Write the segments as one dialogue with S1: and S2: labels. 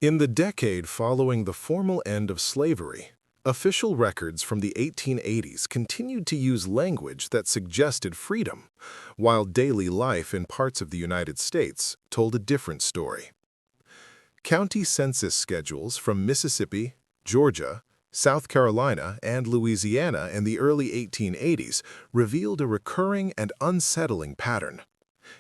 S1: In the decade following the formal end of slavery, official records from the 1880s continued to use language that suggested freedom, while daily life in parts of the United States told a different story. County census schedules from Mississippi, Georgia, South Carolina, and Louisiana in the early 1880s revealed a recurring and unsettling pattern.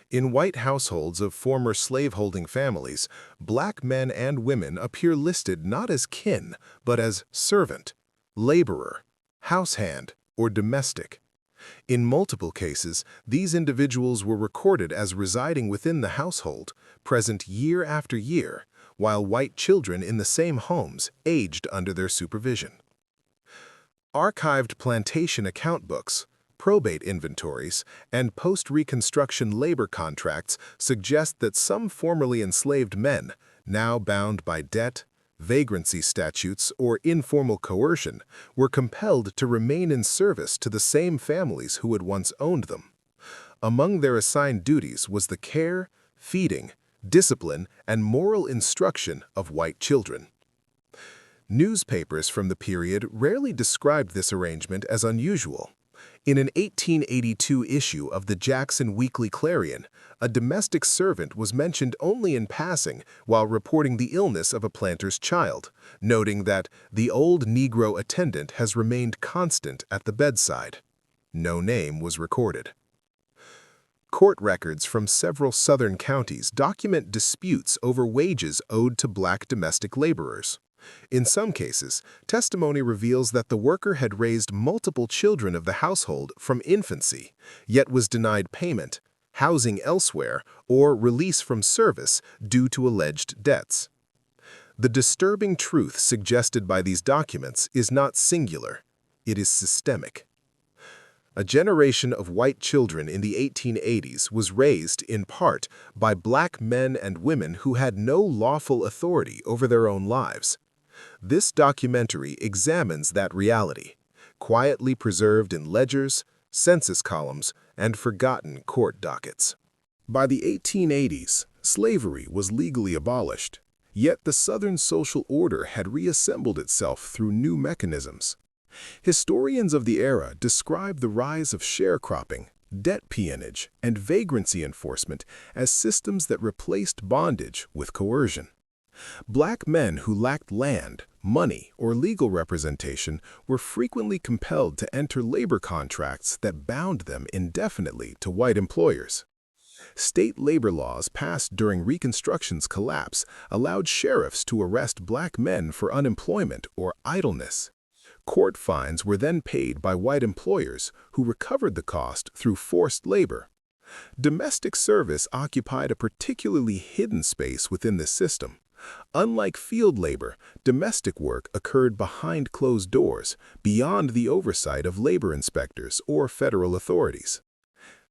S1: In white households of former slaveholding families, black men and women appear listed not as kin, but as servant, laborer, house hand, or domestic. In multiple cases, these individuals were recorded as residing within the household, present year after year, while white children in the same homes aged under their supervision. Archived plantation account books, probate inventories, and post-Reconstruction labor contracts suggest that some formerly enslaved men, now bound by debt, vagrancy statutes, or informal coercion, were compelled to remain in service to the same families who had once owned them. Among their assigned duties was the care, feeding, discipline, and moral instruction of white children. Newspapers from the period rarely described this arrangement as unusual. In an 1882 issue of the Jackson Weekly Clarion, a domestic servant was mentioned only in passing while reporting the illness of a planter's child, noting that the old Negro attendant has remained constant at the bedside. No name was recorded. Court records from several southern counties document disputes over wages owed to black domestic laborers. In some cases, testimony reveals that the worker had raised multiple children of the household from infancy, yet was denied payment, housing elsewhere, or release from service due to alleged debts. The disturbing truth suggested by these documents is not singular, it is systemic. A generation of white children in the 1880s was raised, in part, by black men and women who had no lawful authority over their own lives. This documentary examines that reality, quietly preserved in ledgers, census columns, and forgotten court dockets. By the 1880s, slavery was legally abolished, yet the Southern social order had reassembled itself through new mechanisms. Historians of the era describe the rise of sharecropping, debt peonage, and vagrancy enforcement as systems that replaced bondage with coercion. Black men who lacked land, money, or legal representation were frequently compelled to enter labor contracts that bound them indefinitely to white employers. State labor laws passed during Reconstruction's collapse allowed sheriffs to arrest black men for unemployment or idleness. Court fines were then paid by white employers who recovered the cost through forced labor. Domestic service occupied a particularly hidden space within this system. Unlike field labor, domestic work occurred behind closed doors, beyond the oversight of labor inspectors or federal authorities.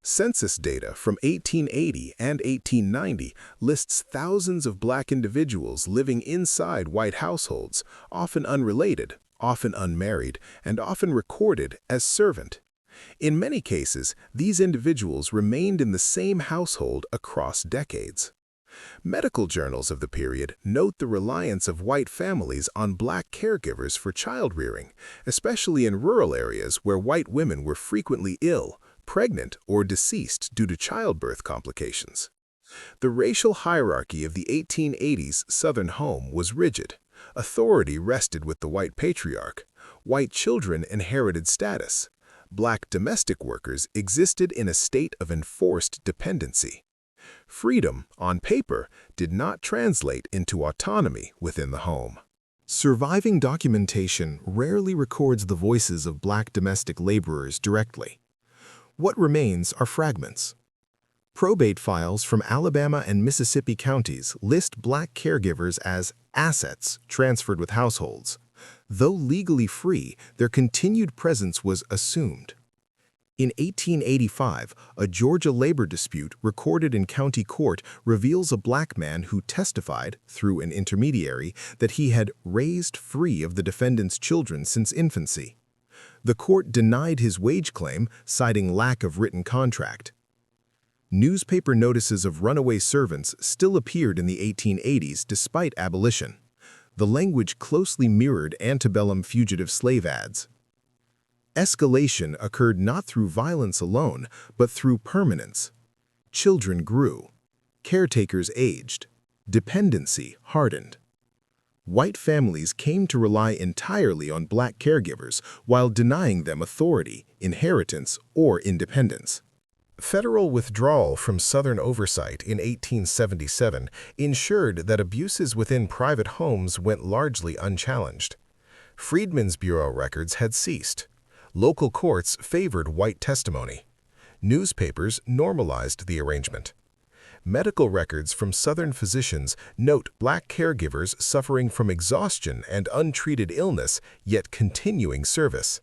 S1: Census data from 1880 and 1890 lists thousands of black individuals living inside white households, often unrelated, often unmarried, and often recorded as servant. In many cases, these individuals remained in the same household across decades. Medical journals of the period note the reliance of white families on black caregivers for child-rearing, especially in rural areas where white women were frequently ill, pregnant, or deceased due to childbirth complications. The racial hierarchy of the 1880s Southern home was rigid. Authority rested with the white patriarch. White children inherited status. Black domestic workers existed in a state of enforced dependency. Freedom, on paper, did not translate into autonomy within the home. Surviving documentation rarely records the voices of black domestic laborers directly. What remains are fragments. Probate files from Alabama and Mississippi counties list black caregivers as assets transferred with households. Though legally free, their continued presence was assumed. In 1885, a Georgia labor dispute recorded in county court reveals a black man who testified, through an intermediary, that he had raised free of the defendant's children since infancy. The court denied his wage claim, citing lack of written contract. Newspaper notices of runaway servants still appeared in the 1880s despite abolition. The language closely mirrored antebellum fugitive slave ads. Escalation occurred not through violence alone, but through permanence. Children grew. Caretakers aged. Dependency hardened. White families came to rely entirely on black caregivers while denying them authority, inheritance, or independence. Federal withdrawal from Southern oversight in 1877 ensured that abuses within private homes went largely unchallenged. Freedmen's Bureau records had ceased. Local courts favored white testimony. Newspapers normalized the arrangement. Medical records from Southern physicians note black caregivers suffering from exhaustion and untreated illness, yet continuing service.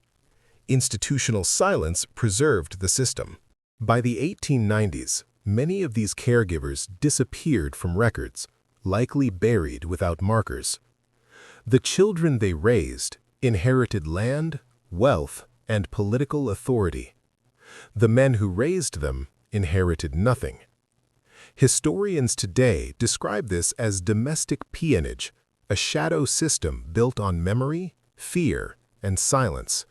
S1: Institutional silence preserved the system. By the 1890s, many of these caregivers disappeared from records, likely buried without markers. The children they raised inherited land, wealth, and political authority. The men who raised them inherited nothing. Historians today describe this as domestic peonage, a shadow system built on memory, fear, and silence.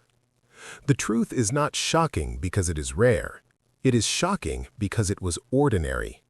S1: The truth is not shocking because it is rare. It is shocking because it was ordinary.